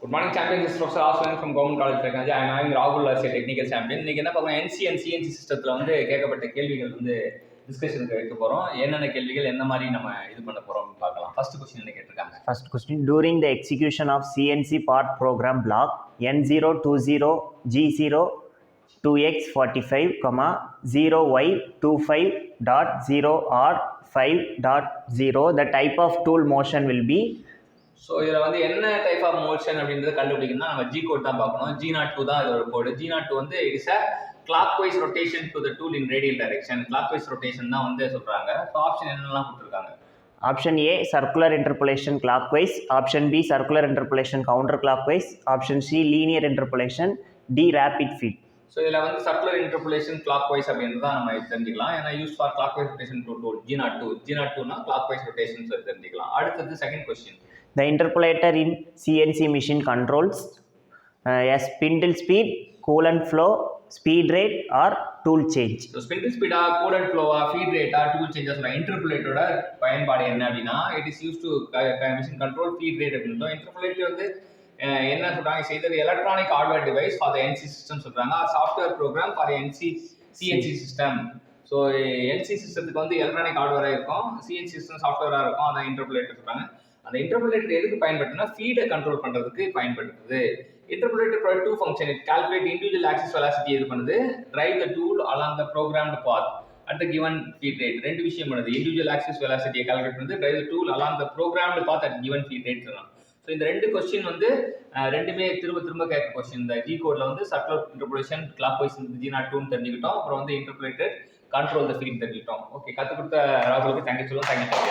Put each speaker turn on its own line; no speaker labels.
Good morning, champion. This is Professor Aswin from Government College Technology. I am having Rahul as a technical champion. இன்னைக்கு என்ன பார்க்கணும், NC and CNC சிஸ்டத்தில் வந்து கேட்கப்பட்ட கேள்விகள் வந்து டிஸ்கஷனுக்கு வைக்க போகிறோம். என்னென்ன கேள்விகள் என்ன மாதிரி நம்ம இது பண்ண போகிறோம் பார்க்கலாம். ஃபர்ஸ்ட் கொஸ்டின் என்ன கேட்டிருக்காங்க?
First question, during the execution of CNC part program block N020 G0 2x45, 0y25.0 or 5.0, the type of tool motion will be.
So இதில் வந்து என்ன டைப் ஆஃப் மோஷன் அப்படின்றத கண்டுபிடிக்கணும்னா நம்ம ஜி கோட் தான் பார்க்கணும். G02 தான் இதோட கோடு. G02 வந்து it's a clockwise rotation to the tool in radial direction. Clockwise rotation தான் வந்து சொல்கிறாங்க. ஸோ ஆப்ஷன் என்னெல்லாம் கொடுத்துருக்காங்க?
Option A, circular interpolation clockwise. Option B, circular interpolation counterclockwise. Option C, linear interpolation. D, rapid feed.
So இதில் வந்து circular interpolation clock wise அப்படின்றது தான் நம்ம தெரிஞ்சுக்கலாம். ஏன்னா use for clockwise rotation to tool G02னா கிளாக் வைஸ் ரொட்டேஷன் தெரிஞ்சுக்கலாம். அடுத்தது second question.
The interpolator in CNC machine controls a spindle speed, coolant flow, speed rate or tool change.
So spindle ஸ்பீடா, coolant ஃப்ளோவா, feed ரேட்டா, tool changes. இன்டர்போலேட்டரோட பயன்பாடு என்ன அப்படின்னா, it is use to machine control feed rate அப்படின்னு. Interpolator வந்து என்ன சொல்றாங்க, செய்தது electronic hardware device for the NC system சொல்றாங்க, software program for CNC system. So NC சிஸ்டத்துக்கு வந்து எலக்ட்ரானிக் ஹார்ட்வேராக இருக்கும், CNC சிஸ்டம் சாஃப்ட்வேராக இருக்கும். அதான் இன்டர்போலேட்டர் சொல்றாங்க. அந்த இன்டர்போலேட்டர் எதுக்கு பயன்படுத்துனா, ஃபீடை கண்ட்ரோல் பண்றதுக்கு பயன்படுத்துது. Interpolator provide two function. It calculate individual axis velocity இது பண்ணுது, drive the tool along the programmed path at the given feed rate. ரெண்டு விஷயம் பண்ணுது. இண்டிவிஜுவல் ஆக்சிஸ் வெலாசிட்டியை கால்குலேட் பண்ணுது, drive the tool along the programmed path at given feed rate சொல்லலாம். So இந்த ரெண்டு கொஸ்டின் வந்து ரெண்டுமே திரும்ப கேட்க கொஸ்டின். இந்த ஜி கோட்ல வந்து circular interpolation clock wise G02 தெரிஞ்சுக்கிட்டோம். அப்புறம் வந்து இன்டர்போலேட்டர் கண்ட்ரோல் த ஃபீட் தெரிஞ்சுக்கிட்டோம். ஓகே, கற்றுக் கொடுத்த ராகுலுக்கு தேங்க்யூ சொல்லுவோம். தேங்க்யூ.